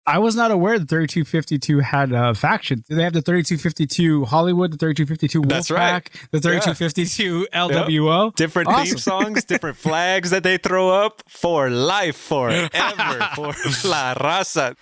I was not aware that 3252 had a faction. They have the 3252 Hollywood, the 3252 That's Wolfpack, right. the 3252 LWO. Yep. Different theme songs, different flags that they throw up for life, forever, for La Raza.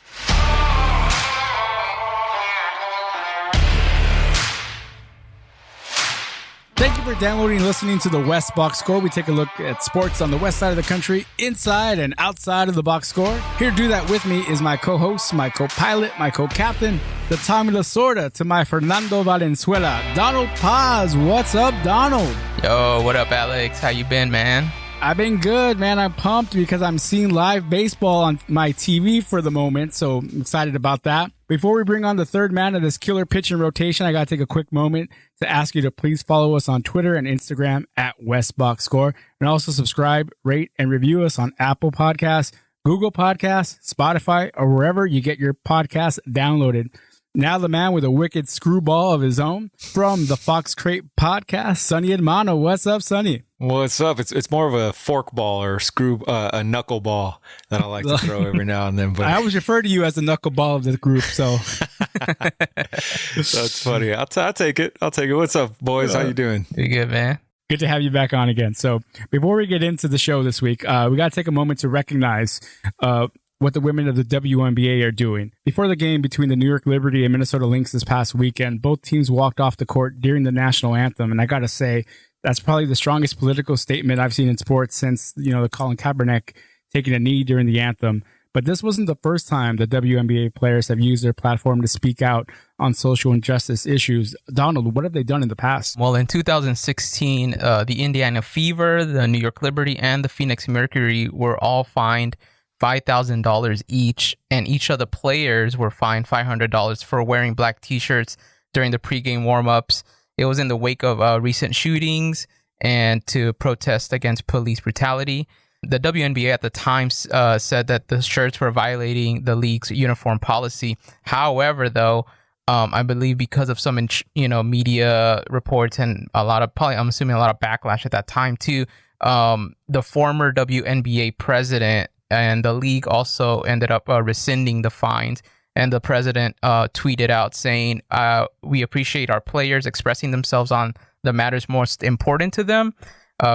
Thank you for downloading and listening to the West Box Score. We take a look at sports on the west side of the country, inside and outside of the box score. Here to do that with me is my co-host, my co-pilot, my co-captain, the Tommy Lasorda to my Fernando Valenzuela, Donald Paz. What's up, Donald? Yo, what up, Alex? How you been, man? I've been good, man. I'm pumped because I'm seeing live baseball on my TV for the moment, so I'm excited about that. Before we bring on the third man of this killer pitching rotation, I got to take a quick moment to ask you to please follow us on Twitter and Instagram at WestBoxScore, and also subscribe, rate, and review us on Apple Podcasts, Google Podcasts, Spotify, or wherever you get your podcasts downloaded. Now the man with a wicked screwball of his own from the Fox Crate Podcast, Sonny Hermano. What's up, Sonny? What's up? It's more of a fork ball or a knuckle ball that I like to throw every now and then. But I always refer to you as the knuckleball of the group, so that's funny. I'll take it. What's up, boys? How you doing? You good, man? Good to have you back on again. So before we get into the show this week, we got to take a moment to recognize what the women of the WNBA are doing. Before the game between the New York Liberty and Minnesota Lynx this past weekend, both teams walked off the court during the national anthem, and I got to say, that's probably the strongest political statement I've seen in sports since, the Colin Kaepernick taking a knee during the anthem. But this wasn't the first time the WNBA players have used their platform to speak out on social injustice issues. Donald, what have they done in the past? Well, in 2016, the Indiana Fever, the New York Liberty, and the Phoenix Mercury were all fined $5,000 each, and each of the players were fined $500 for wearing black t-shirts during the pregame warm-ups. It was in the wake of recent shootings and to protest against police brutality. The WNBA at the time said that the shirts were violating the league's uniform policy. However, though, I believe because of some media reports and I'm assuming a lot of backlash at that time too, the former WNBA president and the league also ended up rescinding the fines. And the president tweeted out saying, we appreciate our players expressing themselves on the matters most important to them.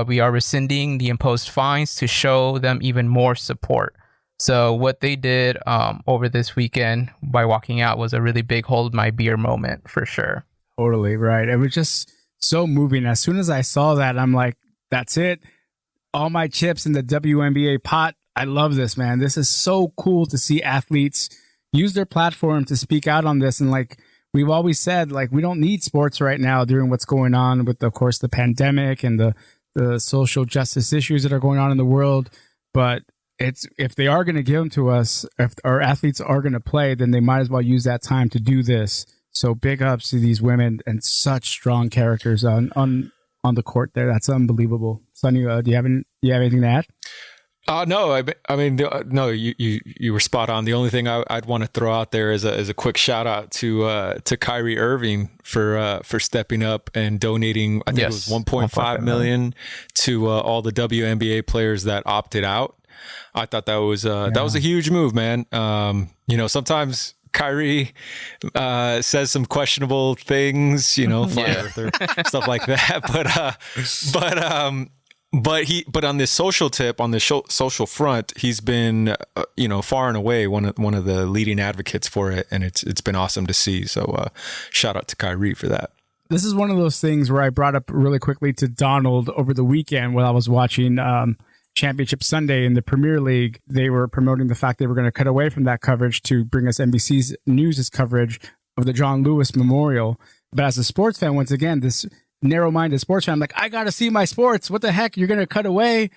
We are rescinding the imposed fines to show them even more support. So what they did over this weekend by walking out was a really big hold my beer moment for sure. Totally, right. It was just so moving. As soon as I saw that, I'm like, that's it. All my chips in the WNBA pot. I love this, man. This is so cool to see athletes use their platform to speak out on this. And like we've always said, like we don't need sports right now during what's going on with, of course, the pandemic and the social justice issues that are going on in the world. But if they are going to give them to us, if our athletes are going to play, then they might as well use that time to do this. So big ups to these women and such strong characters on the court there. That's unbelievable. Sonny, do you have anything to add? No, I mean, no, you were spot on. The only thing I'd want to throw out there is a quick shout out to Kyrie Irving for stepping up and donating. I think it was 1.5 million to all the WNBA players that opted out. I thought that was a huge move, man. Sometimes Kyrie says some questionable things, flat earther, stuff like that. But on this social tip, on the social front, he's been, far and away one of the leading advocates for it, and it's been awesome to see. So, shout out to Kyrie for that. This is one of those things where I brought up really quickly to Donald over the weekend while I was watching Championship Sunday in the Premier League. They were promoting the fact they were going to cut away from that coverage to bring us NBC's News' coverage of the John Lewis Memorial. But as a sports fan, once again, this narrow-minded sports fan, I'm like, I got to see my sports. What the heck? You're going to cut away?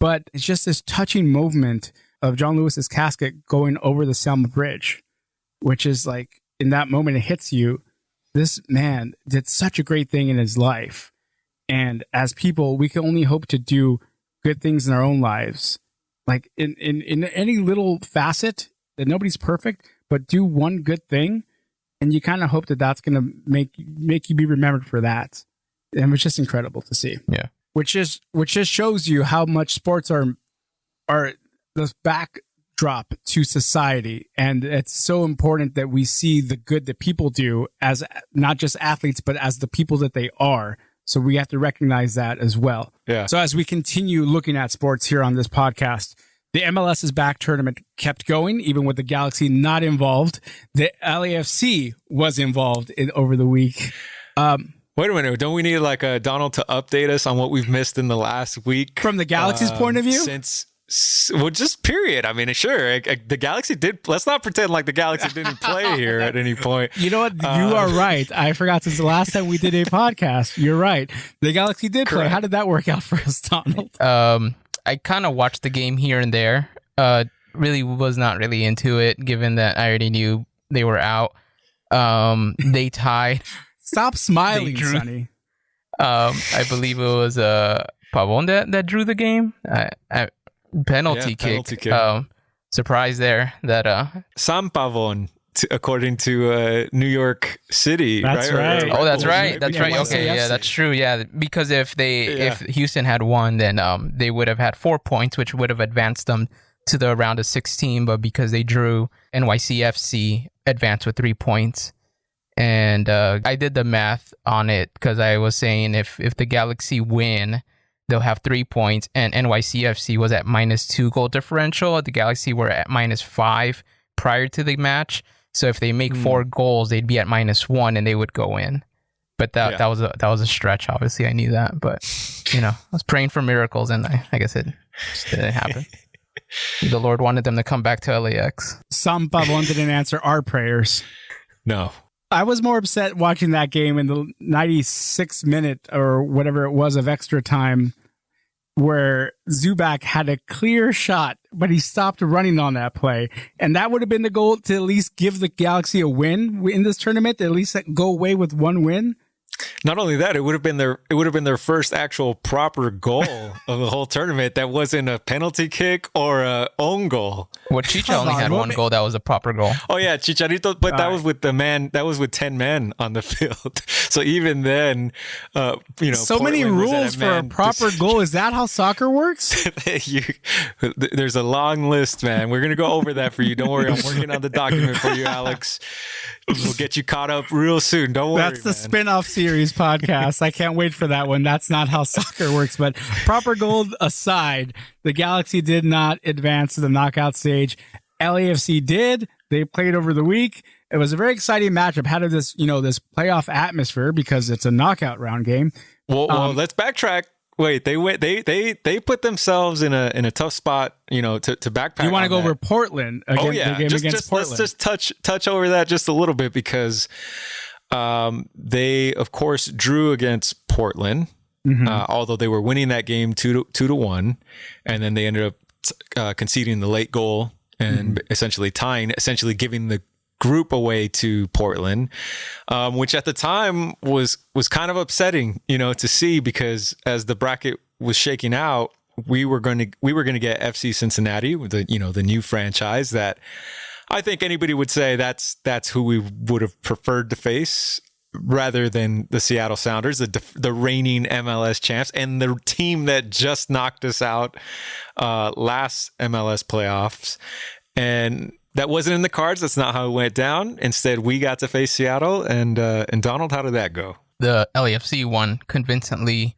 But it's just this touching movement of John Lewis's casket going over the Selma Bridge, which is like, in that moment, it hits you. This man did such a great thing in his life. And as people, we can only hope to do good things in our own lives. Like in any little facet, that nobody's perfect, but do one good thing. And you kind of hope that that's going to make you be remembered for that. And it's just incredible to see. Yeah. Which just shows you how much sports are the backdrop backdrop to society. And it's so important that we see the good that people do as not just athletes, but as the people that they are. So we have to recognize that as well. Yeah. So as we continue looking at sports here on this podcast, the MLS is back tournament kept going, even with the Galaxy not involved. The LAFC was involved over the week. Wait a minute. Don't we need like a Donald to update us on what we've missed in the last week? From the Galaxy's point of view? Well, just period. I mean, sure, the Galaxy did. Let's not pretend like the Galaxy didn't play here at any point. You know what? You are right. I forgot since the last time we did a podcast. You're right. The Galaxy did play. How did that work out for us, Donald? I kind of watched the game here and there. Really was not really into it, given that I already knew they were out. They tied. Stop smiling, Sonny. I believe it was Pavon that drew the game. Penalty kick. Surprise there that Sam Pavon, according to New York City. That's right. Oh, that's right. That's right. Okay, yeah, that's true. Yeah, because if Houston had won, then they would have had 4 points, which would have advanced them to the round of 16. But because they drew, NYCFC advanced with 3 points. And I did the math on it because I was saying if the Galaxy win, they'll have 3 points, and NYCFC was at -2 goal differential. The Galaxy were at -5 prior to the match. So if they make 4 goals, they'd be at -1 and they would go in. But that was a stretch. Obviously, I knew that, but I was praying for miracles, and I guess it just didn't happen. The Lord wanted them to come back to LAX. Sam Pavon didn't answer our prayers. No. I was more upset watching that game in the 96th minute or whatever it was of extra time, where Zubac had a clear shot, but he stopped running on that play. And that would have been the goal, to at least give the Galaxy a win in this tournament, to at least go away with one win. Not only that, it would have been their first actual proper goal of the whole tournament that wasn't a penalty kick or a own goal. Well, Chicha only had one goal that was a proper goal. Oh yeah, Chicharito, but that was with 10 men on the field. So even then, so Portland many rules for a proper goal. Is that how soccer works? There's a long list, man. We're gonna go over that for you. Don't worry, I'm working on the document for you, Alex. We'll get you caught up real soon. Don't worry. That's the spin-off series podcast. I can't wait for that one. That's not how soccer works. But proper goal aside, the Galaxy did not advance to the knockout stage. LAFC did. They played over the week. It was a very exciting matchup. Had this, this playoff atmosphere because it's a knockout round game. Well, let's backtrack. Wait, they put themselves in a tough spot, to backpack. You want to go over Portland again? Oh yeah, against Portland. Let's just touch over that just a little bit because they of course drew against Portland, although they were winning that game 2-1, and then they ended up conceding the late goal and essentially giving the group away to Portland, which at the time was kind of upsetting, to see, because as the bracket was shaking out, we were going to get FC Cincinnati, the new franchise that I think anybody would say that's who we would have preferred to face rather than the Seattle Sounders, the reigning MLS champs and the team that just knocked us out last MLS playoffs. And that wasn't in the cards. That's not how it went down. Instead, we got to face Seattle. And Donald, how did that go? The LAFC won convincingly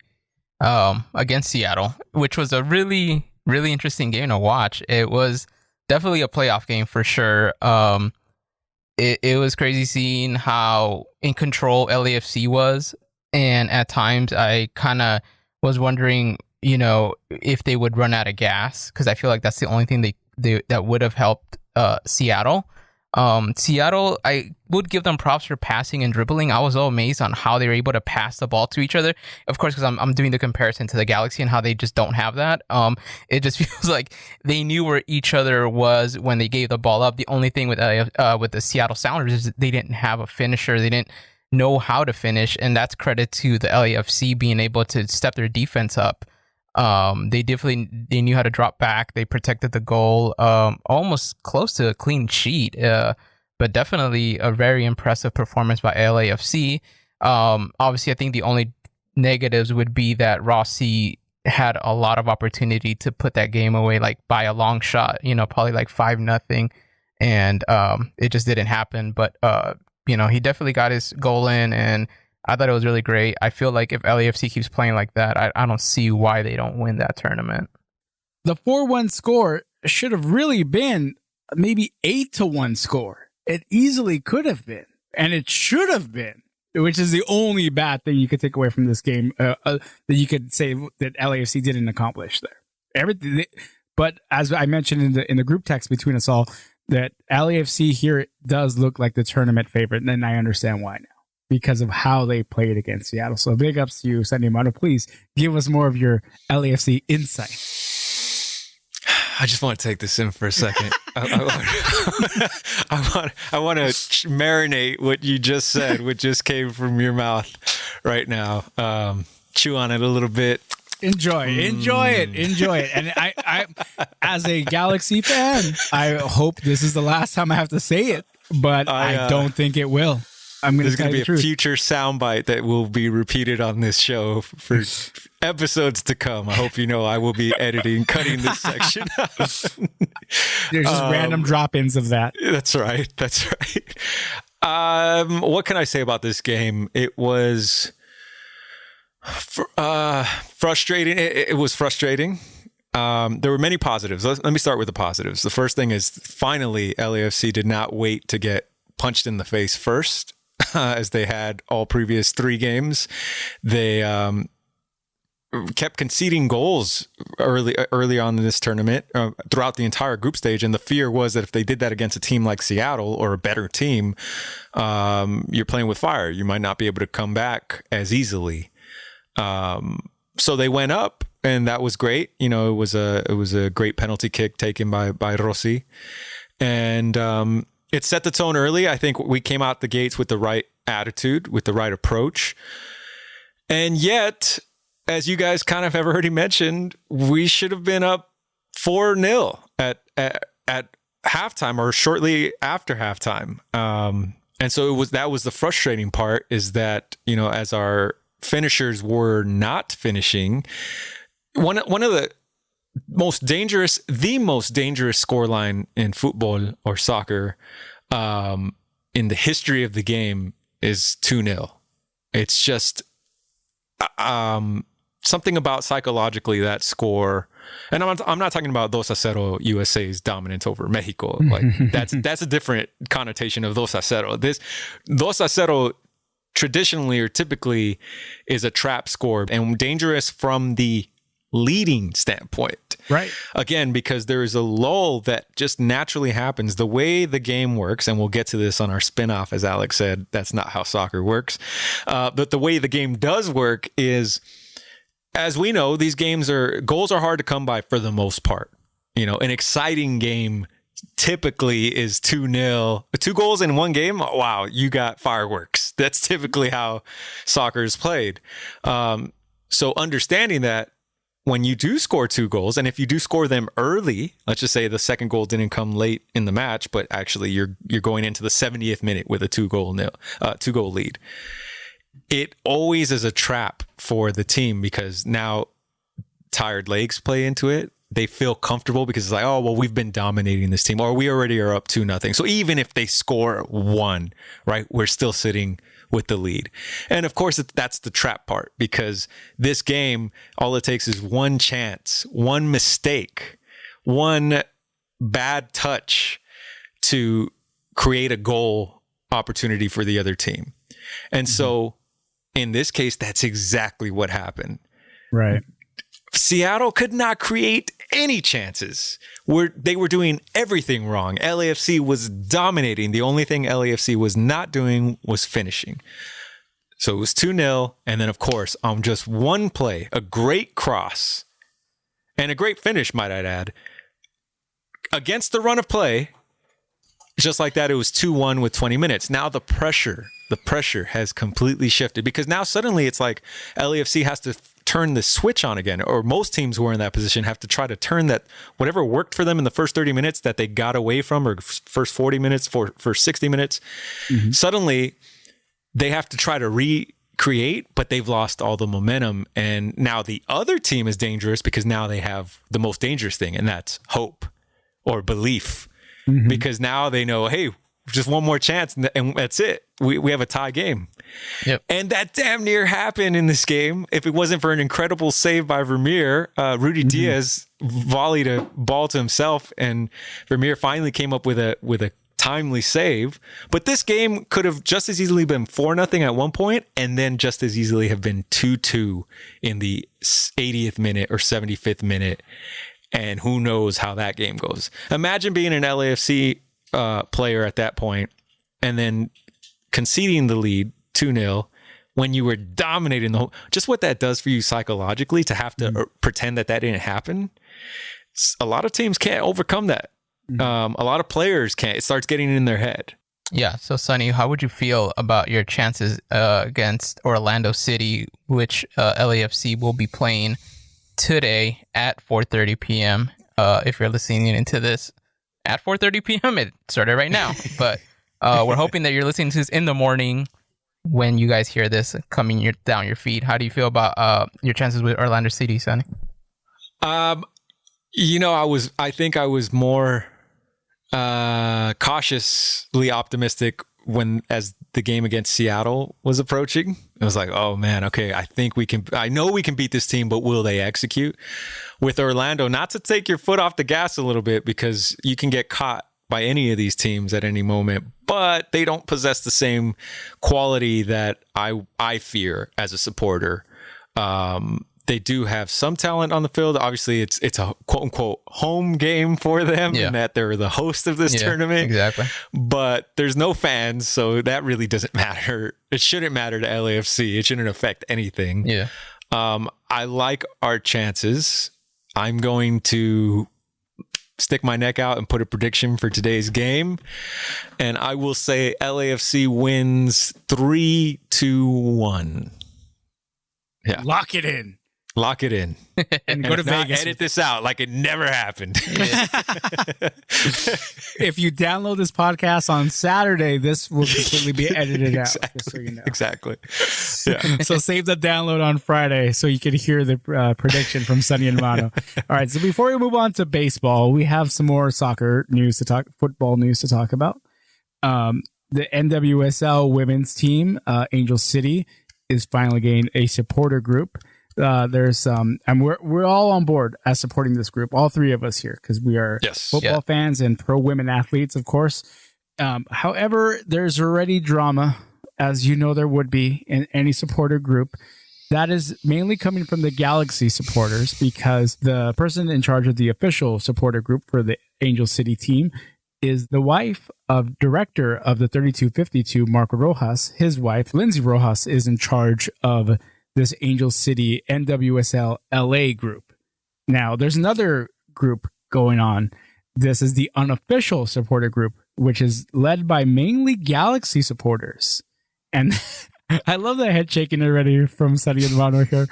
against Seattle, which was a really, really interesting game to watch. It was definitely a playoff game for sure. It was crazy seeing how in control LAFC was. And at times, I kind of was wondering, if they would run out of gas, because I feel like that's the only thing that would have helped Seattle. Seattle, I would give them props for passing and dribbling. I was so amazed on how they were able to pass the ball to each other. Of course, because I'm doing the comparison to the Galaxy and how they just don't have that. It just feels like they knew where each other was when they gave the ball up. The only thing with the Seattle Sounders is they didn't have a finisher. They didn't know how to finish, and that's credit to the LAFC being able to step their defense up. They knew how to drop back. They protected the goal, almost close to a clean sheet, but definitely a very impressive performance by LAFC. Obviously, I think the only negatives would be that Rossi had a lot of opportunity to put that game away, like by a long shot, probably like 5-0. And it just didn't happen. But, he definitely got his goal in, and I thought it was really great. I feel like if LAFC keeps playing like that, I don't see why they don't win that tournament. The 4-1 score should have really been maybe 8-1 score. It easily could have been, and it should have been, which is the only bad thing you could take away from this game that you could say that LAFC didn't accomplish there. Everything, but as I mentioned in the group text between us all, that LAFC here does look like the tournament favorite, and then I understand why now, because of how they played against Seattle. So big ups to you, Sonny Hermano. Please give us more of your LAFC insight. I just want to take this in for a second. I want to marinate what you just said, what just came from your mouth right now. Chew on it a little bit. Enjoy it. And I, as a Galaxy fan, I hope this is the last time I have to say it, but I don't think it will. There's going to be a future soundbite that will be repeated on this show for episodes to come. I hope you know I will be cutting this section out. There's just random drop-ins of that. That's right. What can I say about this game? It was frustrating. It was frustrating. There were many positives. Let me start with the positives. The first thing is finally LAFC did not wait to get punched in the face first. As they had all previous 3 games. They kept conceding goals early on in this tournament throughout the entire group stage. And the fear was that if they did that against a team like Seattle or a better team, you're playing with fire. You might not be able to come back as easily. So they went up, and that was great. It was a great penalty kick taken by Rossi. And it set the tone early. I think we came out the gates with the right attitude, with the right approach. And yet, as you guys kind of have already mentioned, we should have been up 4-0 at halftime or shortly after halftime. And so that was the frustrating part, is that, as our finishers were not finishing, one of the most dangerous scoreline in football or soccer in the history of the game is 2-0. It's just something about psychologically that score, and I'm not talking about 2-0 USA's dominance over Mexico. Like that's a different connotation of 2-0. This 2-0 traditionally or typically is a trap score and dangerous from the leading standpoint. Right. Again, because there is a lull that just naturally happens. The way the game works, and we'll get to this on our spinoff, as Alex said, that's not how soccer works. But the way the game does work is, as we know, goals are hard to come by for the most part. An exciting game typically is 2-0. 2 goals in one game. Wow, you got fireworks. That's typically how soccer is played. So understanding that, when you do score 2 goals, and if you do score them early, let's just say the second goal didn't come late in the match, but actually you're going into the 70th minute with a 2-goal lead. It always is a trap for the team, because now tired legs play into it. They feel comfortable because it's like, oh, well, we've been dominating this team, or we already are up 2-0. So even if they score 1, right, we're still sitting with the lead. And of course, that's the trap part, because this game, all it takes is one chance, one mistake, one bad touch to create a goal opportunity for the other team. And so in this case, that's exactly what happened. Right. Seattle could not create any chances. They were doing everything wrong. LAFC was dominating. The only thing LAFC was not doing was finishing. So it was 2-0. And then, of course, on just one play, a great cross and a great finish, might I add, against the run of play, just like that, it was 2-1 with 20 minutes. Now the pressure has completely shifted, because now suddenly it's like LAFC has to turn the switch on again, or most teams who are in that position have to try to turn that, whatever worked for them in the first 30 minutes that they got away from, or first 40 minutes, for 60 minutes. Suddenly they have to try to create, but they've lost all the momentum. And now the other team is dangerous because now they have the most dangerous thing, and that's hope or belief. Because now they know, hey, just one more chance and that's it. We have a tie game. Yep. And that damn near happened in this game. If it wasn't for an incredible save by Vermeer, Rudy Diaz volleyed a ball to himself, and Vermeer finally came up with a timely save. But this game could have just as easily been 4-0 at one point, and then just as easily have been 2-2 in the 80th minute or 75th minute. And who knows how that game goes. Imagine being an LAFC player at that point and then conceding the lead 2-0 when you were dominating the whole. Just what that does for you psychologically to have to pretend that didn't happen. A lot of teams can't overcome that. A lot of players can't. It starts getting in their head. Yeah. So, Sonny, how would you feel about your chances against Orlando City, which LAFC will be playing today at 4:30 p.m. If you're listening into this at 4:30 p.m., it started right now. But we're hoping that you're listening to this in the morning when you guys hear this coming down your feed. How do you feel about your chances with Orlando City, Sonny? I think I was more cautiously optimistic as the game against Seattle was approaching. I was like, oh man, okay, I know we can beat this team, but will they execute? With Orlando, not to take your foot off the gas a little bit, because you can get caught by any of these teams at any moment, but they don't possess the same quality that I fear as a supporter. They do have some talent on the field. Obviously, it's a quote unquote home game for them, and that they're the host of this tournament. Exactly. But there's no fans, so that really doesn't matter. It shouldn't matter to LAFC. It shouldn't affect anything. Yeah. I like our chances. I'm going to stick my neck out and put a prediction for today's game, and I will say LAFC wins 3-1. Yeah. Lock it in. Lock it in. And go to Vegas. Edit this out like it never happened. If you download this podcast on Saturday, this will completely be edited out. Just so you know. Exactly. Yeah. So save the download on Friday so you can hear the prediction from Sonny Hermano. All right. So before we move on to baseball, we have some more football news to talk about. The NWSL women's team, Angel City, is finally getting a supporter group. There's and we're all on board as supporting this group, all three of us here, because we are football fans and pro women athletes, of course. However, there's already drama, as you know there would be in any supporter group. That is mainly coming from the Galaxy supporters, because the person in charge of the official supporter group for the Angel City team is the wife of director of the 3252, Marco Rojas. His wife, Lindsay Rojas, is in charge of this Angel City NWSL LA group. Now, there's another group going on. This is the unofficial supporter group, which is led by mainly Galaxy supporters. And I love the head shaking already from Sonny Hermano here.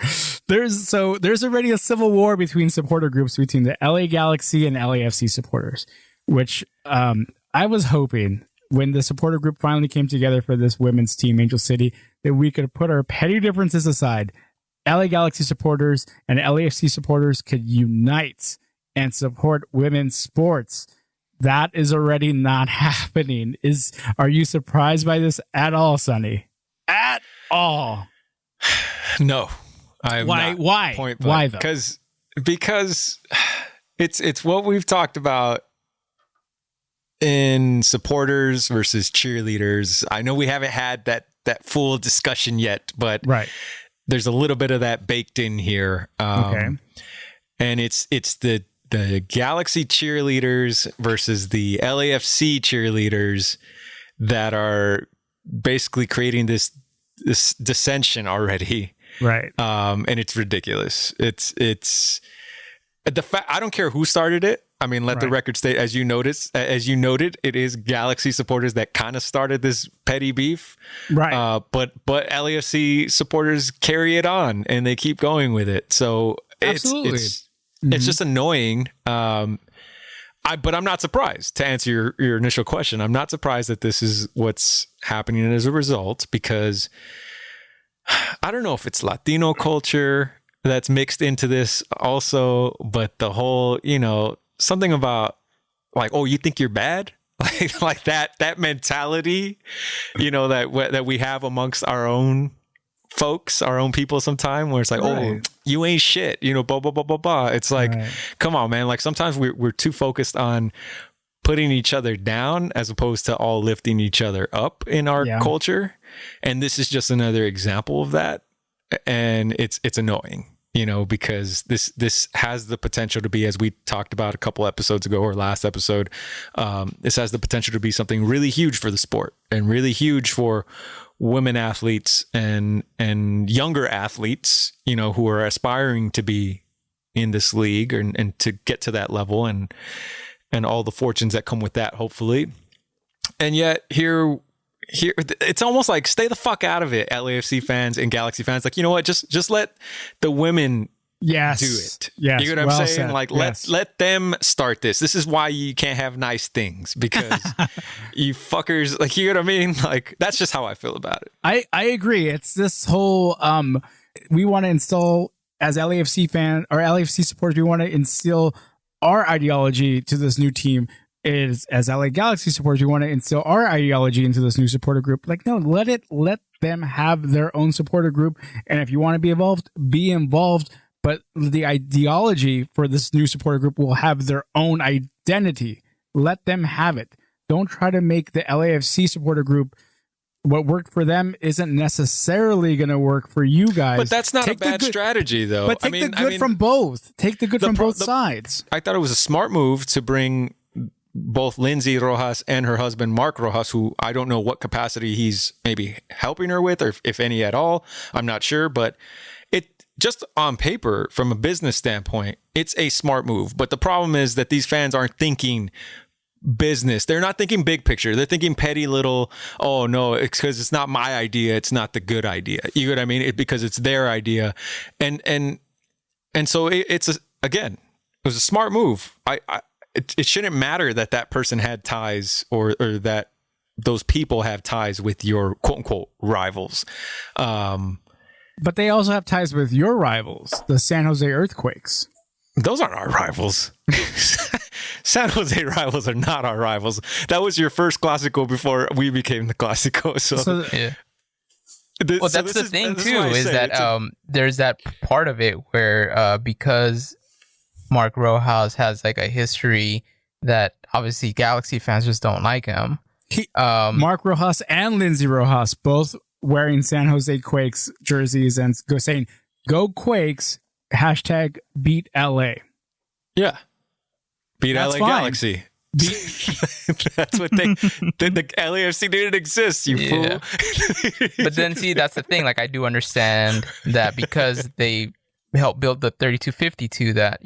There's already a civil war between supporter groups between the LA Galaxy and LAFC supporters, which I was hoping when the supporter group finally came together for this women's team, Angel City, that we could put our petty differences aside. LA Galaxy supporters and LAFC supporters could unite and support women's sports. That is already not happening. Are you surprised by this at all, Sonny? At all? No. Why? Why? Why though? Because it's what we've talked about in supporters versus cheerleaders. I know we haven't had that full discussion yet, but there's a little bit of that baked in here. Okay. And it's the Galaxy cheerleaders versus the LAFC cheerleaders that are basically creating this dissension already. Right. And it's ridiculous. It's the fact, I don't care who started it. I mean, let the record state, as you noted, it is Galaxy supporters that kind of started this petty beef. Right. But LAFC supporters carry it on and they keep going with it. So it's just annoying. But I'm not surprised, to answer your initial question. I'm not surprised that this is what's happening as a result, because I don't know if it's Latino culture that's mixed into this also, but the whole, something about like, oh, you think you're bad? Like that mentality, that we have amongst our own folks, our own people sometime, where it's like, right. Oh, you ain't shit, blah, blah, blah, blah, blah. It's like, right. Come on, man. Like sometimes we're too focused on putting each other down as opposed to all lifting each other up in our culture. And this is just another example of that. And it's annoying, because this has the potential to be, as we talked about a couple episodes ago or last episode, this has the potential to be something really huge for the sport and really huge for women athletes and younger athletes, who are aspiring to be in this league and to get to that level and all the fortunes that come with that, hopefully. And yet here, it's almost like stay the fuck out of it, LAFC fans and Galaxy fans. Like, you know what? Just let the women do it. Yes. You know what I'm saying? Said. Like, let them start this. This is why you can't have nice things, because you fuckers, like, you know what I mean? Like, that's just how I feel about it. I agree. It's this whole, we want to instill, as LAFC fan or LAFC supporters, we want to instill our ideology to this new team. Is as LA Galaxy supporters, we want to instill our ideology into this new supporter group. Like, no, let them have their own supporter group. And if you want to be involved, be involved. But the ideology for this new supporter group will have their own identity. Let them have it. Don't try to make the LAFC supporter group what worked for them isn't necessarily going to work for you guys. But that's not a bad strategy, though. But take the good from both. Take the good from both sides. I thought it was a smart move to bring both Lindsay Rojas and her husband, Mark Rojas, who I don't know what capacity he's maybe helping her with, or if any at all. I'm not sure. But it just on paper, from a business standpoint, it's a smart move. But the problem is that these fans aren't thinking business. They're not thinking big picture. They're thinking petty little, oh no, it's because it's not my idea. It's not the good idea. You know what I mean? Because it's their idea. And so again, it was a smart move. It shouldn't matter that person had ties or that those people have ties with your quote unquote rivals. But they also have ties with your rivals, the San Jose Earthquakes. Those aren't our rivals. San Jose rivals are not our rivals. That was your first Clásico before we became the Clásico. So yeah. Well, that's the thing too, is that there's that part of it where because Mark Rojas has like a history that obviously Galaxy fans just don't like him. Mark Rojas and Lindsay Rojas both wearing San Jose Quakes jerseys and saying, "Go Quakes, # beat LA." Yeah. Beat That's LA fine. Galaxy. That's what the LAFC didn't exist, you fool. But then see, that's the thing. Like, I do understand that because they helped build the 3252 that,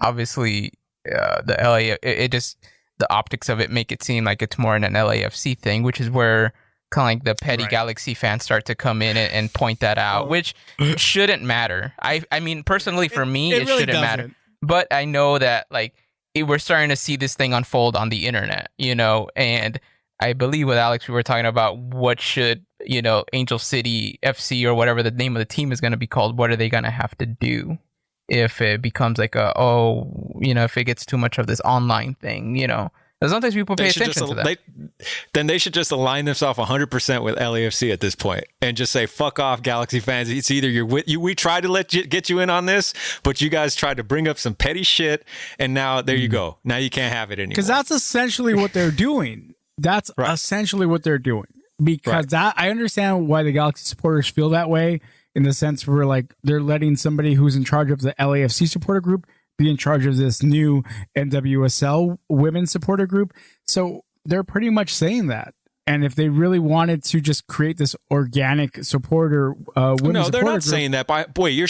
obviously the LA, it just, the optics of it make it seem like it's more an LAFC thing, which is where kind of like the petty Galaxy fans start to come in and point that out, which shouldn't matter. I mean, personally, for me, it really shouldn't matter. But I know that, like, we're starting to see this thing unfold on the internet, and I believe with Alex, we were talking about what should, Angel City FC or whatever the name of the team is going to be called. What are they going to have to do if it becomes like if it gets too much of this online thing, Because sometimes people pay attention to that. Then they should just align themselves 100% with LAFC at this point and just say, fuck off, Galaxy fans. It's either we tried to get you in on this, but you guys tried to bring up some petty shit, and now there you go. Now you can't have it anymore. Because that's essentially what they're doing. That's essentially what they're doing. Because I understand why the Galaxy supporters feel that way, in the sense where, like, they're letting somebody who's in charge of the LAFC supporter group be in charge of this new NWSL women's supporter group. So they're pretty much saying that. And if they really wanted to just create this organic supporter women's supporter they're not group, saying that you're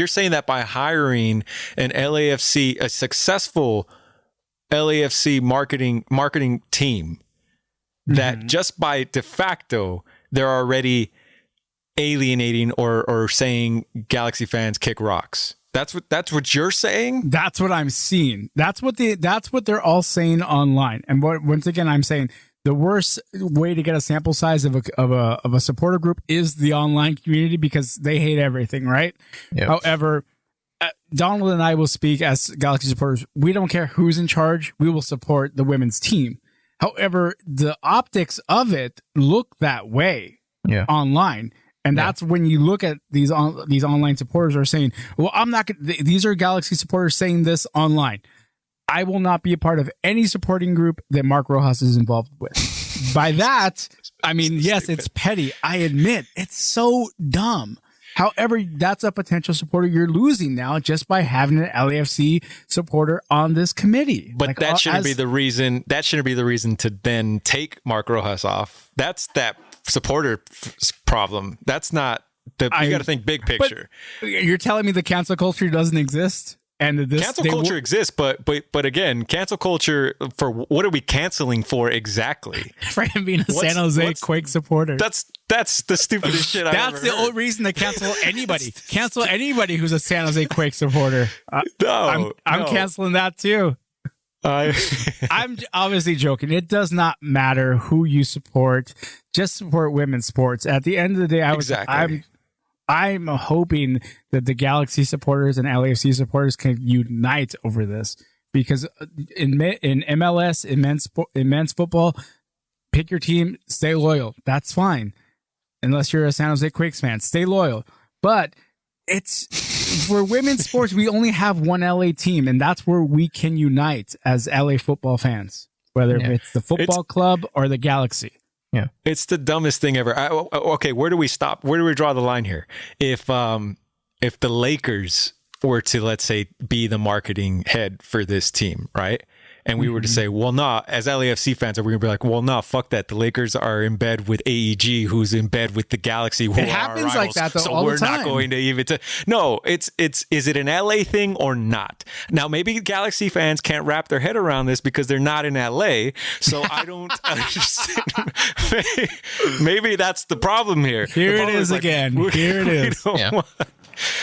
saying that by hiring an LAFC, a successful LAFC marketing team, that just by de facto they're already alienating or saying Galaxy fans kick rocks. That's what you're saying? That's what I'm seeing. That's what they're all saying online. And once again, I'm saying the worst way to get a sample size of a supporter group is the online community because they hate everything, right? Yep. However, Donald and I will speak as Galaxy supporters. We don't care who's in charge. We will support the women's team. However, the optics of it look that way online. And that's when you look at these online supporters are saying, well, I'm not going to, these are Galaxy supporters saying this online. I will not be a part of any supporting group that Mark Rojas is involved with. By that, I mean, yes, it's petty. I admit it's so dumb. However, that's a potential supporter you're losing now just by having an LAFC supporter on this committee. But like, that shouldn't be the reason. That shouldn't be the reason to then take Mark Rojas off. That's that supporter problem. That's not the. You got to think big picture. You're telling me the cancel culture doesn't exist? And cancel culture exists, but again, cancel culture for what are we canceling for exactly? For him being a San Jose Quake supporter. That's the stupidest shit I've ever heard. That's the only reason to cancel anybody. Cancel anybody who's a San Jose Quake supporter. I'm canceling that too. I'm obviously joking. It does not matter who you support. Just support women's sports. At the end of the day, I'm hoping that the Galaxy supporters and LAFC supporters can unite over this because in MLS, in men's football, pick your team, stay loyal. That's fine. Unless you're a San Jose Quakes fan, stay loyal. But it's for women's sports, we only have one LA team, and that's where we can unite as LA football fans, whether it's the football club or the Galaxy. Yeah, it's the dumbest thing ever. Okay, where do we stop? Where do we draw the line here? If the Lakers were to, let's say, be the marketing head for this team, right? And we were to say, well, nah, as LAFC fans, we're going to be like, well, nah, fuck that. The Lakers are in bed with AEG, who's in bed with the Galaxy. Who it happens like that, though, so all the time. We're not going to even... No, is it an LA thing or not? Now, maybe Galaxy fans can't wrap their head around this because they're not in LA, so I don't understand. Maybe that's the problem here. Here it is again. Here it is. Well,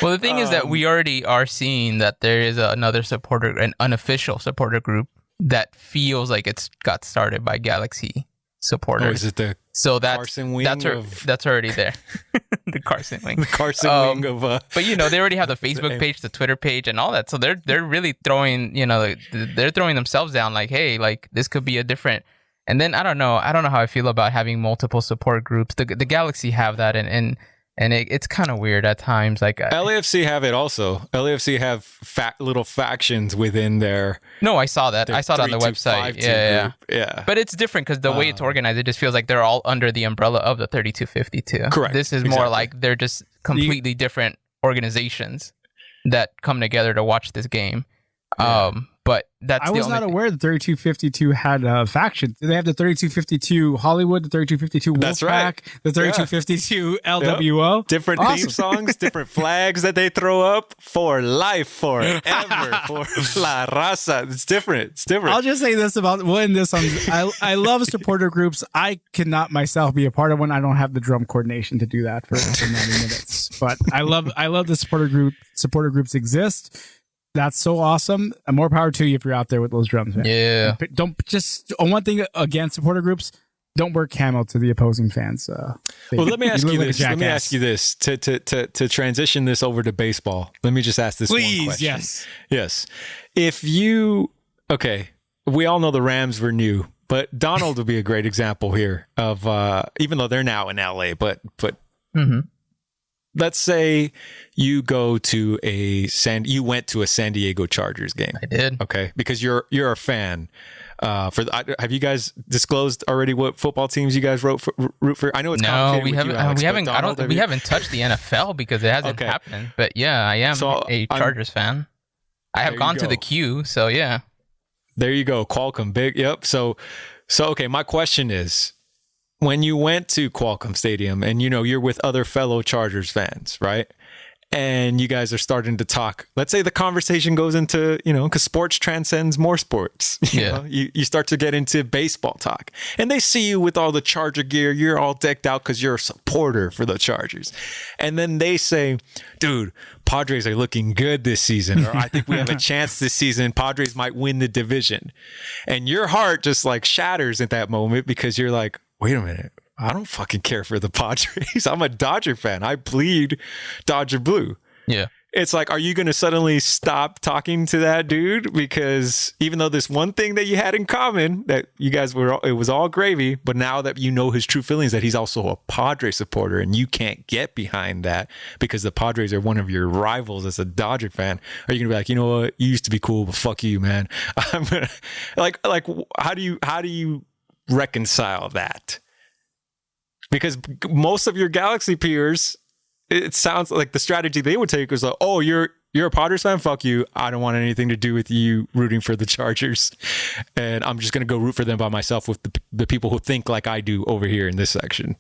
the thing is that we already are seeing that there is another supporter, an unofficial supporter group that feels like it's got started by Galaxy supporters. Oh, is it the Carson wing? That's already there. The Carson wing. The Carson wing of. But they already have the Facebook page, the Twitter page, and all that. So they're really throwing they're throwing themselves down like, hey, like this could be a different. And then I don't know how I feel about having multiple support groups. The Galaxy have that, and it's kind of weird at times. Like LAFC have it also. LAFC have little factions within their. No, I saw that. I saw it on the website. Yeah. But it's different because the way it's organized, it just feels like they're all under the umbrella of the 3252. Correct. This is more like they're just completely different organizations that come together to watch this game. Yeah. But I was not aware the 3252 had a faction. They have the 3252 Hollywood, the 3252 Wolfpack, that's right. The 3252 LWO. Yep. Different theme songs, different flags that they throw up for life, forever, for La Raza. It's different. I'll just say this about I love supporter groups. I cannot myself be a part of one. I don't have the drum coordination to do that for 90 minutes. But I love the supporter groups exist. That's so awesome. And more power to you if you're out there with those drums, man. Yeah. Don't just one thing against supporter groups. Don't wear camo to the opposing fans. Well, let me ask you this. Let me ask you this to transition this over to baseball. Let me just ask this one question. Yes. If you we all know the Rams were new, but Donald would be a great example here of even though they're now in LA, but. Mm-hmm. Let's say you went to a San Diego Chargers game. I did. Okay, because you're a fan. Have you guys disclosed already what football teams you guys root for? I know it's complicated. We haven't touched the NFL because it hasn't happened. But yeah, I am a Chargers fan. I have gone to the queue, so yeah. There you go, Qualcomm, big. Yep. So okay. My question is, when you went to Qualcomm Stadium and you're with other fellow Chargers fans, right? and you guys are starting to talk. Let's say the conversation goes into, because sports transcends more sports. You start to get into baseball talk, and they see you with all the Charger gear. You're all decked out because you're a supporter for the Chargers. And then they say, dude, Padres are looking good this season, or I think we have a chance this season. Padres might win the division. And your heart just like shatters at that moment because you're like, wait a minute. I don't fucking care for the Padres. I'm a Dodger fan. I bleed Dodger blue. Yeah. It's like, are you going to suddenly stop talking to that dude? Because even though this one thing that you had in common, that you guys it was all gravy, but now that you know his true feelings, that he's also a Padre supporter, and you can't get behind that because the Padres are one of your rivals as a Dodger fan, are you going to be like, you know what? You used to be cool, but fuck you, man. I'm gonna, like, how do you reconcile that? Because most of your Galaxy peers, it sounds like the strategy they would take was like, oh, you're a Padres fan? Fuck you. I don't want anything to do with you rooting for the Chargers. And I'm just going to go root for them by myself with the people who think like I do over here in this section.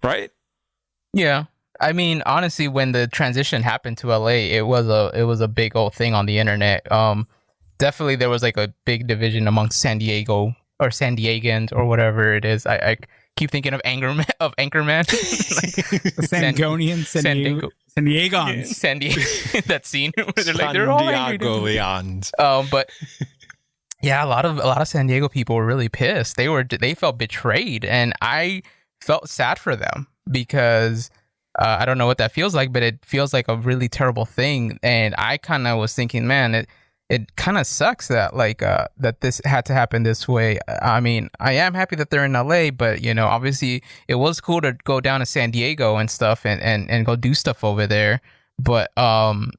Right? Yeah. I mean, honestly, when the transition happened to LA, it was a big old thing on the internet. Definitely there was like a big division amongst San Diego or San Diegans or whatever it is. I keep thinking of Anchorman. San Diegans. San Diego. That scene where they're like, San they're all angry. Diego-ians. But yeah, a lot of San Diego people were really pissed. They felt betrayed, and I felt sad for them because I don't know what that feels like, but it feels like a really terrible thing. And I kind of was thinking, man, it kind of sucks that that this had to happen this way. I mean, I am happy that they're in LA, but obviously it was cool to go down to San Diego and stuff and go do stuff over there. But it's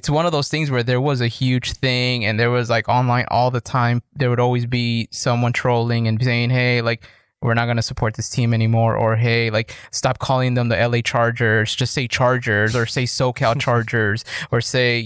one of those things where there was a huge thing, and there was like online all the time. There would always be someone trolling and saying, hey, like, we're not going to support this team anymore, or hey, like, stop calling them the LA Chargers, just say Chargers, or say SoCal Chargers, or say,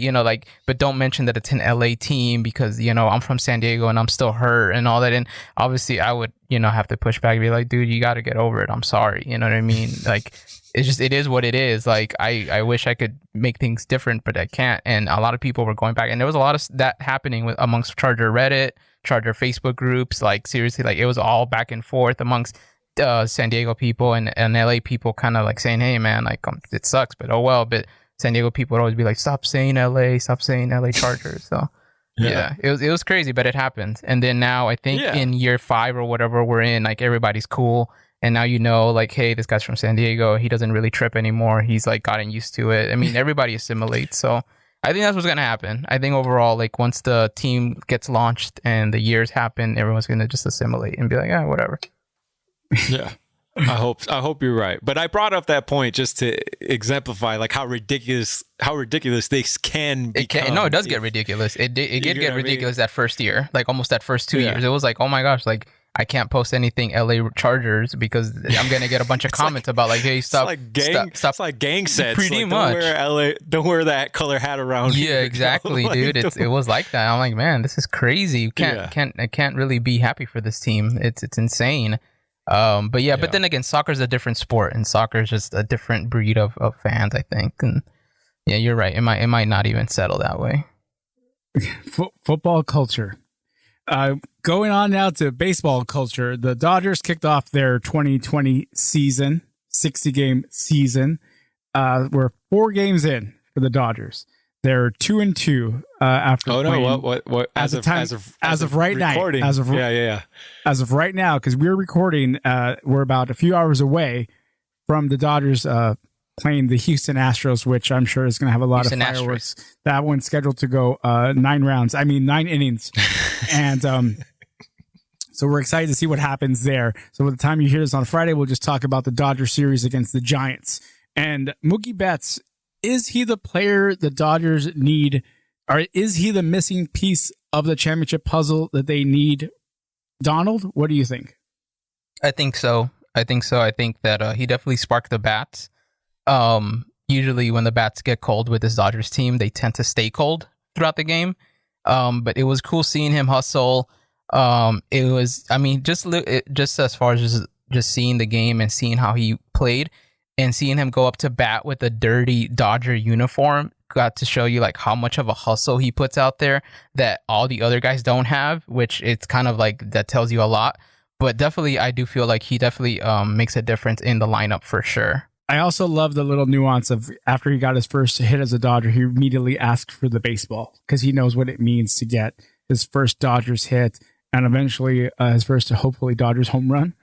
but don't mention that it's an LA team because, I'm from San Diego and I'm still hurt and all that. And obviously I would, have to push back and be like, dude, you got to get over it. I'm sorry. You know what I mean? Like, it is what it is. Like, I wish I could make things different, but I can't. And a lot of people were going back, and there was a lot of that happening amongst Charger Reddit, Charger Facebook groups. Like, seriously, like, it was all back and forth amongst San Diego people and LA people, kind of like saying, hey man, like, it sucks, but oh well. But San Diego people would always be like, stop saying LA Chargers. So yeah, it was crazy, but it happened. And then now I think in year 5 or whatever we're in, like, everybody's cool. And now like, hey, this guy's from San Diego. He doesn't really trip anymore. He's like gotten used to it. I mean, everybody assimilates. So I think that's what's going to happen. I think overall, like, once the team gets launched and the years happen, everyone's going to just assimilate and be like, yeah, whatever. Yeah. I hope you're right. But I brought up that point just to exemplify like how ridiculous this can become. It does get ridiculous. It did get ridiculous that first year, like almost that first 2 years. It was like, oh my gosh, like, I can't post anything LA Chargers because I'm gonna get a bunch of comments about like, hey, stop. It's like gang sets. Pretty like, much. Don't wear that color hat around. Yeah, exactly, like, dude. It was like that. I'm like, man, this is crazy. I can't really be happy for this team. It's insane. But then again, soccer's a different sport, and soccer is just a different breed of fans, I think. And yeah, you're right. It might not even settle that way. Football culture. Going on now to baseball culture, the Dodgers kicked off their 2020 season, 60-game season. We're 4 games in for the Dodgers. They're 2-2 after. Oh playing, no! What? As of right now, as of right now, because we're recording, we're about a few hours away from the Dodgers playing the Houston Astros, which I'm sure is going to have a lot of fireworks. That one's scheduled to go 9 innings. And so we're excited to see what happens there. So by the time you hear this on Friday, we'll just talk about the Dodger series against the Giants. And Mookie Betts, is he the player the Dodgers need, or is he the missing piece of the championship puzzle that they need? Donald, what do you think? I think so. I think that he definitely sparked the bats. Usually when the bats get cold with this Dodgers team, they tend to stay cold throughout the game. But it was cool seeing him hustle. It was, I mean, just as far as just seeing the game and seeing how he played, and seeing him go up to bat with a dirty Dodger uniform got to show you like how much of a hustle he puts out there that all the other guys don't have, which it's kind of like that tells you a lot. But definitely, I do feel like he definitely makes a difference in the lineup for sure. I also love the little nuance of after he got his first hit as a Dodger, he immediately asked for the baseball because he knows what it means to get his first Dodgers hit and eventually his first, hopefully, Dodgers home run,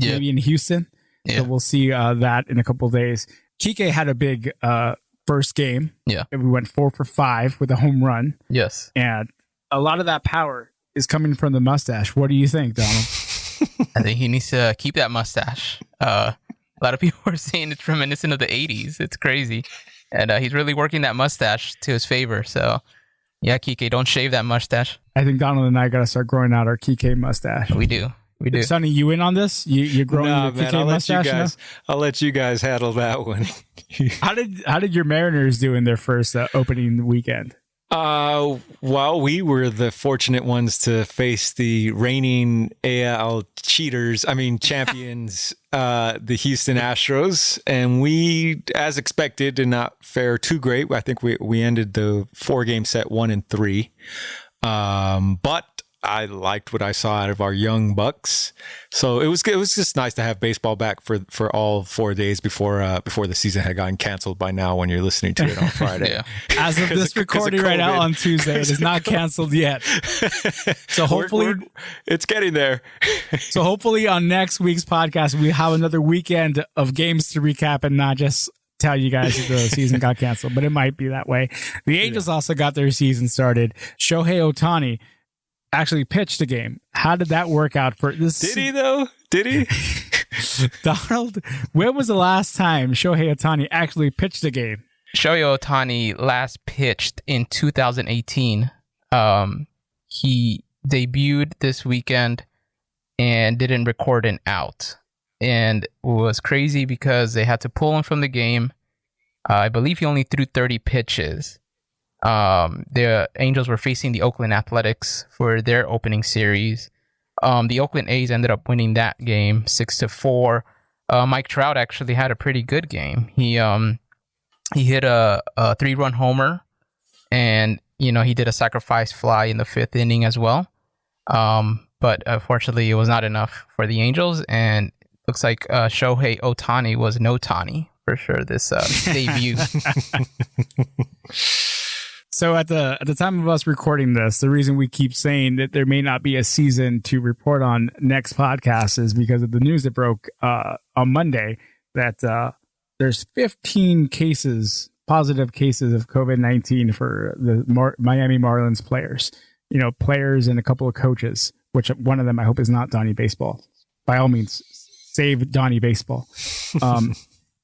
maybe in Houston. Yeah. So we'll see that in a couple of days. Kike had a big first game. Yeah. We went 4 for 5 with a home run. Yes. And a lot of that power is coming from the mustache. What do you think, Donald? I think he needs to keep that mustache. A lot of people are saying it's reminiscent of the 80s. It's crazy. And he's really working that mustache to his favor. So, yeah, Kike, don't shave that mustache. I think Donald and I got to start growing out our Kike mustache. We do. Sonny, you in on this? You're growing your Kike mustache? I'll let you guys handle that one. How did your Mariners do in their first opening weekend? Well, we were the fortunate ones to face the reigning champions, the Houston Astros, and we, as expected, did not fare too great. I think we ended the 4-game set 1-3. But I liked what I saw out of our young Bucks. So it was just nice to have baseball back for all 4 days before the season had gotten canceled by now when you're listening to it on Friday. Yeah. As of this recording right now on Tuesday, it is not canceled yet. So hopefully it's getting there. So hopefully on next week's podcast, we have another weekend of games to recap and not just tell you guys that the season got canceled, but it might be that way. The Angels also got their season started. Shohei Ohtani actually pitched a game. How did that work out for this? Did he though? Did he? Donald, when was the last time Shohei Ohtani actually pitched a game? Shohei Ohtani last pitched in 2018. He debuted this weekend and didn't record an out. And it was crazy because they had to pull him from the game. I believe he only threw 30 pitches. The Angels were facing the Oakland Athletics for their opening series. The Oakland A's ended up winning that game 6-4. Mike Trout actually had a pretty good game. He hit a 3-run homer, and he did a sacrifice fly in the 5th inning as well. But unfortunately, it was not enough for the Angels, and looks like Shohei Ohtani was no Tani for sure this debut. So at the time of us recording this, the reason we keep saying that there may not be a season to report on next podcast is because of the news that broke on Monday that there's 15 positive cases of COVID-19 for the Miami Marlins players. Players and a couple of coaches, which one of them I hope is not Donnie Baseball. By all means, save Donnie Baseball.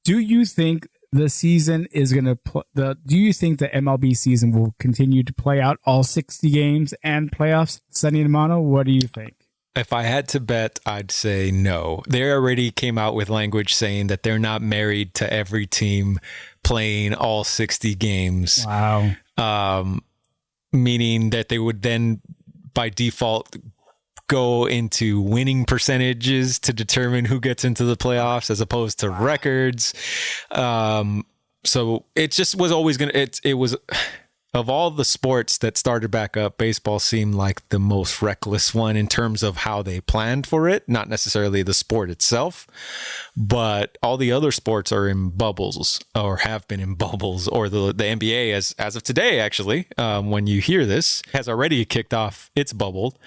Do you think the season is going to do you think the MLB season will continue to play out all 60 games and playoffs? Sonny Hermano, what do you think? If I had to bet, I'd say no. They already came out with language saying that they're not married to every team playing all 60 games. Wow. Meaning that they would then by default go into winning percentages to determine who gets into the playoffs as opposed to records. So it just was always it was, of all the sports that started back up, baseball seemed like the most reckless one in terms of how they planned for it. Not necessarily the sport itself, but all the other sports are in bubbles or have been in bubbles, or the NBA as of today, actually, when you hear this, has already kicked off its bubble.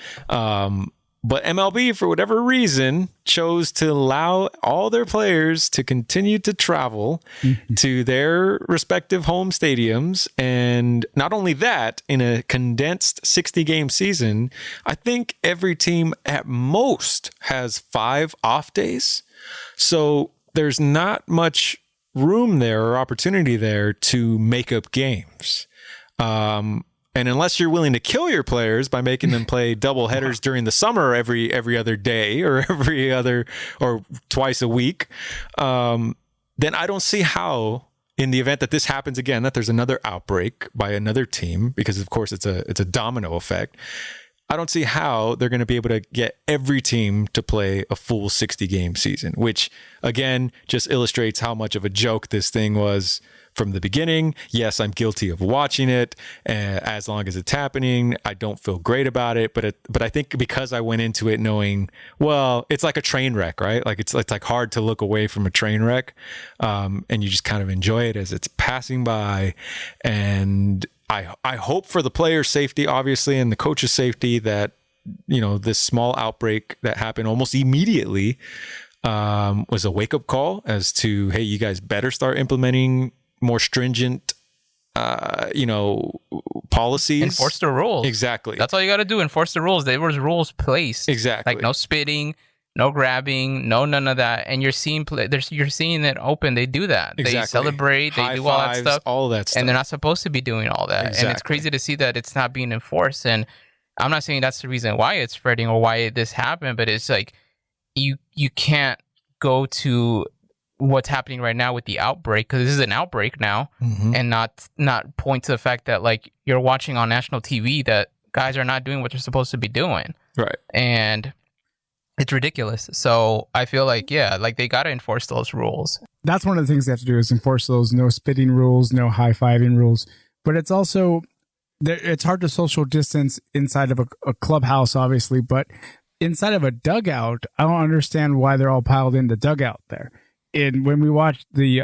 But MLB, for whatever reason, chose to allow all their players to continue to travel to their respective home stadiums. And not only that, in a condensed 60-game season, I think every team at most has 5 off days. So there's not much room there or opportunity there to make up games. And unless you're willing to kill your players by making them play double headers during the summer every other day or or twice a week, then I don't see how, in the event that this happens again, that there's another outbreak by another team, because of course it's a domino effect. I don't see how they're going to be able to get every team to play a full 60-game season, which, again, just illustrates how much of a joke this thing was from the beginning. Yes, I'm guilty of watching it. As long as it's happening, I don't feel great about it. But I think because I went into it knowing, well, it's like a train wreck, right? Like it's like hard to look away from a train wreck, and you just kind of enjoy it as it's passing by. And I hope for the players' safety, obviously, and the coach's safety that, this small outbreak that happened almost immediately was a wake-up call as to, hey, you guys better start implementing more stringent, policies. Enforce the rules. Exactly. That's all you got to do. Enforce the rules. There was rules placed. Exactly. Like no spitting, no grabbing, none of that. And you're seeing it open. They do that. Exactly. They celebrate. They High do fives, all that stuff. all that stuff. And they're not supposed to be doing all that. Exactly. And it's crazy to see that it's not being enforced. And I'm not saying that's the reason why it's spreading or why this happened, but it's like you can't go to what's happening right now with the outbreak, because this is an outbreak now, and not point to the fact that like you're watching on national TV that guys are not doing what they're supposed to be doing. Right. And it's ridiculous. So I feel like, like they got to enforce those rules. That's one of the things they have to do is enforce those no spitting rules, no high-fiving rules. But it's also, it's hard to social distance inside of a clubhouse, obviously, but inside of a dugout, I don't understand why they're all piled in the dugout there. And when we watch the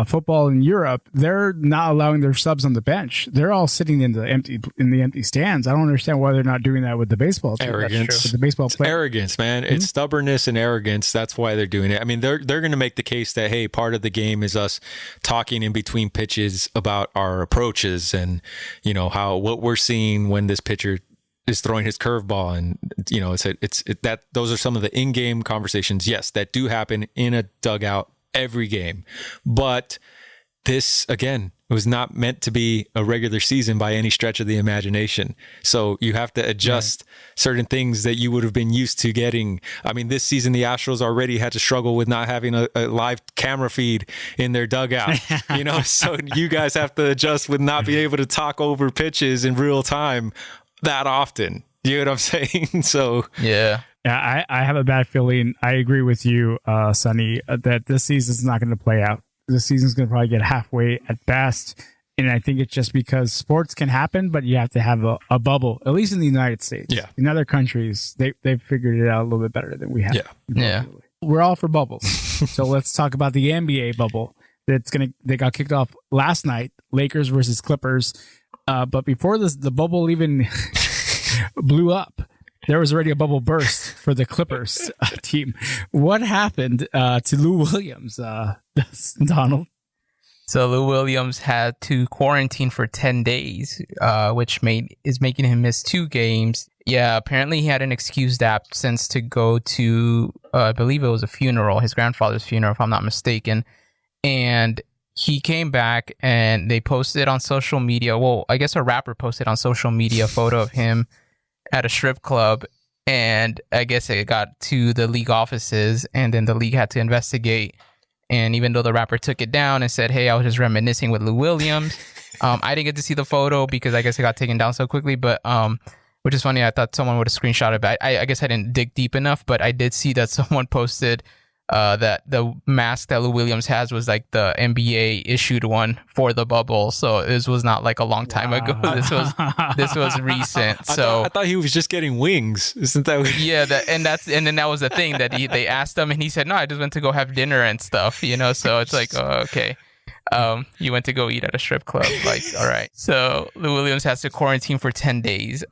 football in Europe, they're not allowing their subs on the bench. They're all sitting in the empty stands. I don't understand why they're not doing that with the baseball team. Arrogance. With the baseball It's player. arrogance, man. It's stubbornness and arrogance. That's why they're doing it. I mean, they're going to make the case that, hey, part of the game is us talking in between pitches about our approaches and, how what we're seeing when this pitcher is throwing his curveball, and those are some of the in-game conversations, yes, that do happen in a dugout every game. But this, again, was not meant to be a regular season by any stretch of the imagination. So you have to adjust certain things that you would have been used to getting. I mean, this season, the Astros already had to struggle with not having a live camera feed in their dugout, so you guys have to adjust with not being able to talk over pitches in real time that often. You know what I'm saying? So Yeah, I have a bad feeling. I agree with you, Sonny, that this season's not going to play out. This season's going to probably get halfway at best. And I think it's just because sports can happen, but you have to have a bubble, at least in the United States. Yeah. In other countries, they've figured it out a little bit better than we have. Yeah. We're all for bubbles. So let's talk about the NBA bubble. They got kicked off last night, Lakers versus Clippers. But before the bubble even blew up, there was already a bubble burst for the Clippers team. What happened to Lou Williams, Donald? So Lou Williams had to quarantine for 10 days, which is making him miss 2 games. Yeah, apparently he had an excused absence to go to, I believe it was a funeral, his grandfather's funeral, if I'm not mistaken. And he came back and they posted on social media. Well, I guess a rapper posted on social media a photo of him at a strip club. And I guess it got to the league offices, and then the league had to investigate. And even though the rapper took it down and said, hey, I was just reminiscing with Lou Williams, I didn't get to see the photo because I guess it got taken down so quickly. But which is funny. I thought someone would have screenshot it, but I guess I didn't dig deep enough. But I did see that someone posted that the mask that Lou Williams has was like the NBA issued one for the bubble. So this was not like a long time ago. This was recent. So I thought he was just getting wings. Isn't that what? Yeah, and then that was the thing that they asked him, and he said, no, I just went to go have dinner and stuff, so it's like, oh, okay. You went to go eat at a strip club, like, all right. So Lou Williams has to quarantine for 10 days.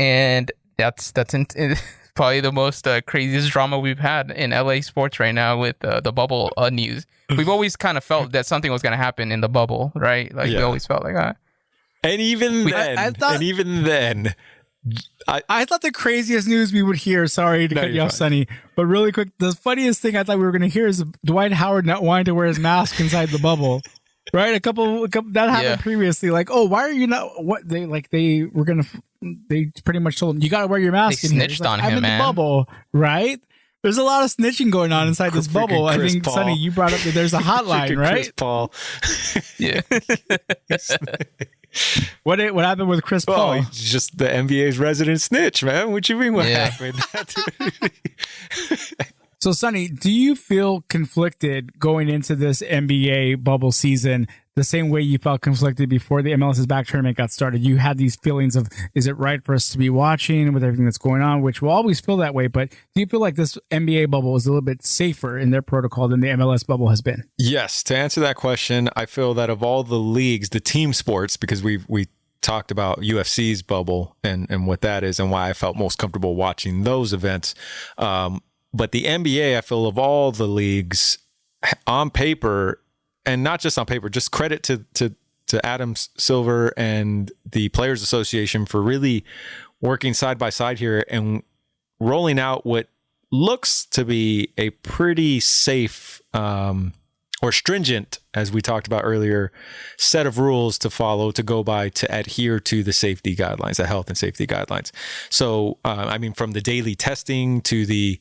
And that's probably the most craziest drama we've had in LA sports right now with the bubble news. We've always kind of felt that something was going to happen in the bubble, right? Like, we always felt like that. And even then, I thought the craziest news we would hear, sorry to cut you off, Sonny, but really quick, the funniest thing I thought we were going to hear is Dwight Howard not wanting to wear his mask inside the bubble. Right? A couple that happened previously. Like, oh, why are you not? What they were gonna? They pretty much told him you got to wear your mask. They snitched on him, I'm in man. the bubble, right? There's a lot of snitching going on inside this bubble. I think, Paul. Sonny, you brought up that there's a hotline, right? Chris Paul. Yeah. What happened with Chris Paul? Well, he's just the NBA's resident snitch, man. What you mean? What happened? So, Sonny, do you feel conflicted going into this NBA bubble season the same way you felt conflicted before the MLS's back tournament got started? You had these feelings of, is it right for us to be watching with everything that's going on, which will always feel that way. But do you feel like this NBA bubble is a little bit safer in their protocol than the MLS bubble has been? Yes. To answer that question, I feel that of all the leagues, the team sports, because we talked about UFC's bubble and what that is and why I felt most comfortable watching those events. But the NBA, I feel, of all the leagues on paper, and not just on paper, just credit to Adam Silver and the Players Association for really working side by side here and rolling out what looks to be a pretty safe or stringent, as we talked about earlier, set of rules to follow, to go by, to adhere to the safety guidelines, the health and safety guidelines. So, I mean, from the daily testing to the,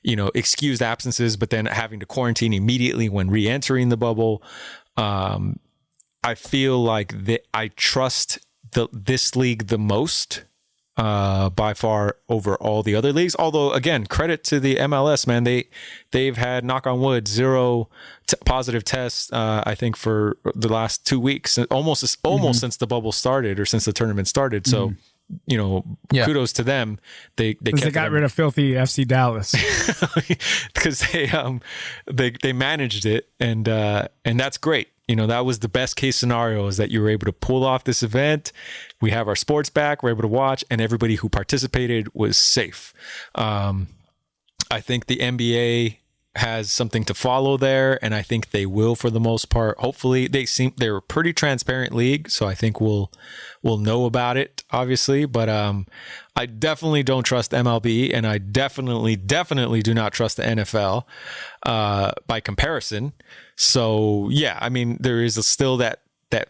excused absences, but then having to quarantine immediately when re-entering the bubble. I feel like I trust this league the most by far over all the other leagues. Although, again, credit to the MLS, man. They've had, knock on wood, 0 positive tests, I think, for the last 2 weeks, almost since the bubble started or since the tournament started. So, kudos to them. They got rid of filthy FC Dallas because they managed it, and that's great. That was the best case scenario, is that you were able to pull off this event. We have our sports back. We're able to watch, and everybody who participated was safe. I think the NBA has something to follow there, and I think they will for the most part. Hopefully, they're a pretty transparent league, so I think we'll know about it, obviously. But I definitely don't trust MLB, and I definitely do not trust the NFL by comparison. So yeah, I mean, there is still that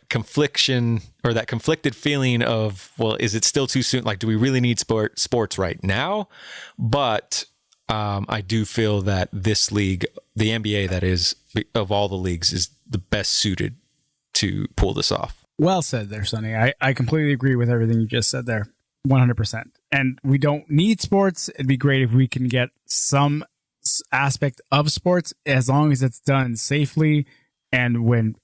confliction or that conflicted feeling of, well, is it still too soon? Like, do we really need sports right now? But I do feel that this league, the NBA, that is, of all the leagues, is the best suited to pull this off. Well said there, Sonny. I completely agree with everything you just said there. 100%. And we don't need sports. It'd be great if we can get some aspect of sports, as long as it's done safely and when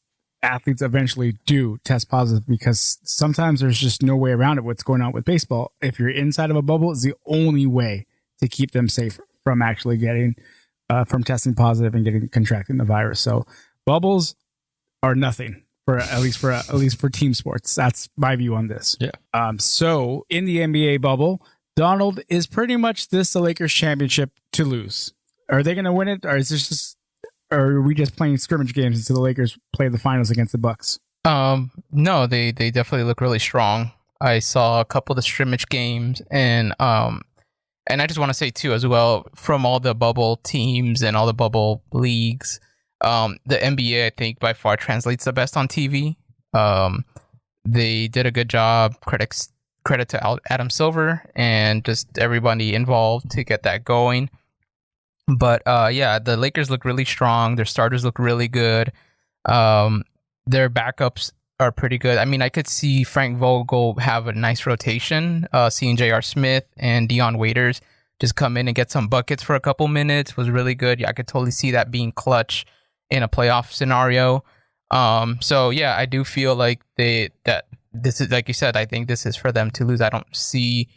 athletes eventually do test positive, because sometimes there's just no way around it. What's going on with baseball, if you're inside of a bubble, is the only way to keep them safe from actually getting from testing positive and contracting the virus. So bubbles are nothing at least for team sports. That's my view on this. Yeah. So in the NBA bubble, Donald, is pretty much this the Lakers championship to lose? Are they going to win it, or are we just playing scrimmage games until the Lakers play the finals against the Bucks? No, they definitely look really strong. I saw a couple of the scrimmage games, and I just want to say too, as well, from all the bubble teams and all the bubble leagues, the NBA, I think, by far translates the best on TV. They did a good job. Credit to Adam Silver and just everybody involved to get that going. But yeah, the Lakers look really strong. Their starters look really good. Their backups are pretty good. I mean, I could see Frank Vogel have a nice rotation, seeing J.R. Smith and Dion Waiters just come in and get some buckets for a couple minutes was really good. Yeah, I could totally see that being clutch in a playoff scenario. So yeah, I do feel like that this is, like you said, I think this is for them to lose. I don't see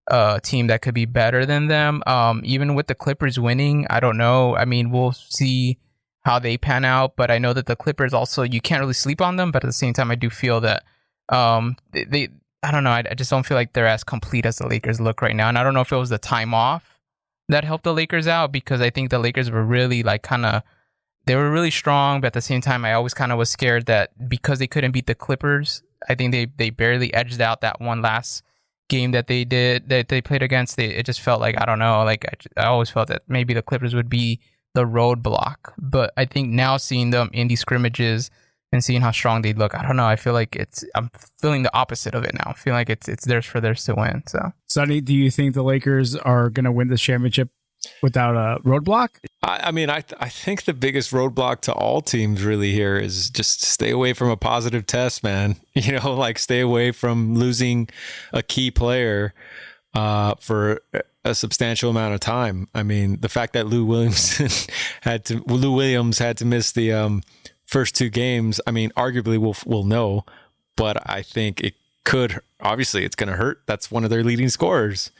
a team that could be better than them. Even with the Clippers winning, I don't know. I mean, we'll see how they pan out, but I know that the Clippers also, you can't really sleep on them, but at the same time, I do feel that they I don't know, I just don't feel like they're as complete as the Lakers look right now. And I don't know if it was the time off that helped the Lakers out, because I think the Lakers were really they were really strong, but at the same time, I always kind of was scared that because they couldn't beat the Clippers, I think they barely edged out that one last game that they played against. It just felt like, I don't know, like I always felt that maybe the Clippers would be the roadblock. But I think now seeing them in these scrimmages and seeing how strong they look, I don't know, I feel like I'm feeling the opposite of it now. I feel like it's theirs for theirs to win. So, Sonny, do you think the Lakers are going to win this championship without a roadblock? I mean, I think the biggest roadblock to all teams really here is just stay away from a positive test, man. Like stay away from losing a key player for a substantial amount of time. I mean, the fact that Lou Williams had to miss the first 2 games, I mean, arguably we'll know, but I think it could, obviously it's going to hurt. That's one of their leading scorers.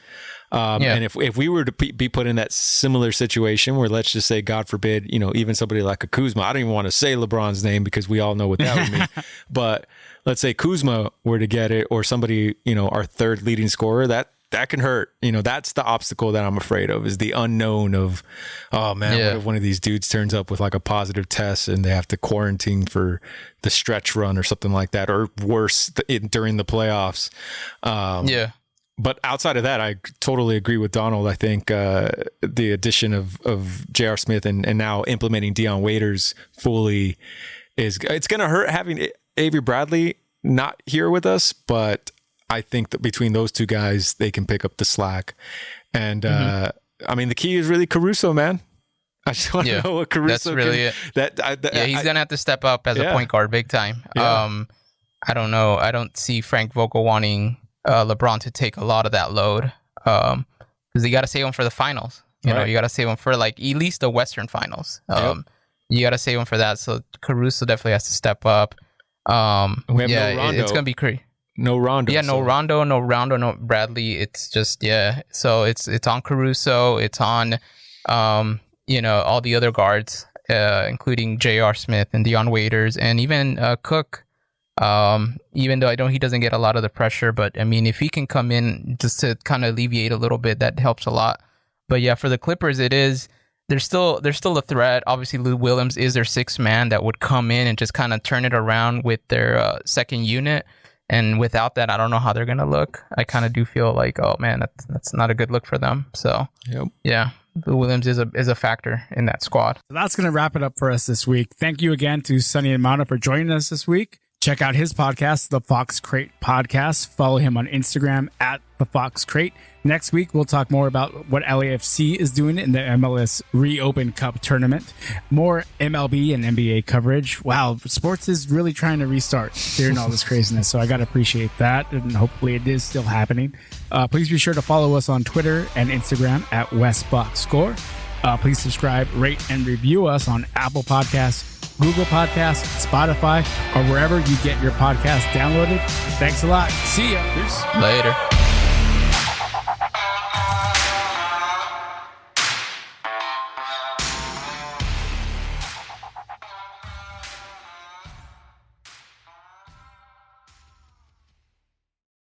And if we were to be put in that similar situation where, let's just say, God forbid, even somebody like a Kuzma, I don't even want to say LeBron's name because we all know what that would mean, but let's say Kuzma were to get it, or somebody, our third leading scorer, that can hurt. That's the obstacle that I'm afraid of, is the unknown of, oh man, what if one of these dudes turns up with like a positive test and they have to quarantine for the stretch run or something like that, or worse during the playoffs. But outside of that, I totally agree with Donald. I think the addition of J.R. Smith and now implementing Dion Waiters fully it's going to hurt having Avery Bradley not here with us, but I think that between those two guys, they can pick up the slack. And I mean, the key is really Caruso, man. I just want to know what Caruso. That's really it. He's gonna have to step up as a point guard, big time. Yeah. I don't know. I don't see Frank Vogel wanting LeBron to take a lot of that load, because you got to save him for the finals. You know, you got to save him for like at least the Western Finals. You got to save him for that. So Caruso definitely has to step up. We have no Rondo. It's gonna be crazy. No Rondo. Yeah, no Rondo, no Bradley. It's just So it's on Caruso. It's on all the other guards, including J.R. Smith and Dion Waiters, and even Cook. Even though he doesn't get a lot of the pressure, but I mean, if he can come in just to kind of alleviate a little bit, that helps a lot. But yeah, for the Clippers, they're still a threat. Obviously, Lou Williams is their 6th man that would come in and just kind of turn it around with their second unit. And without that, I don't know how they're gonna look. I kind of do feel like, oh man, that's not a good look for them. So yeah, Lou Williams is a factor in that squad. So that's gonna wrap it up for us this week. Thank you again to Sonny Hermano for joining us this week. Check out his podcast, The Fox Crate Podcast. Follow him on Instagram at The Fox Crate. Next week, we'll talk more about what LAFC is doing in the MLS Reopen Cup tournament. More MLB and NBA coverage. Wow, sports is really trying to restart during all this craziness, so I got to appreciate that, and hopefully it is still happening. Please be sure to follow us on Twitter and Instagram at WestBoxScore. Please subscribe, rate, and review us on Apple Podcasts, Google Podcasts, Spotify, or wherever you get your podcast downloaded. Thanks a lot. See ya. Peace. Later.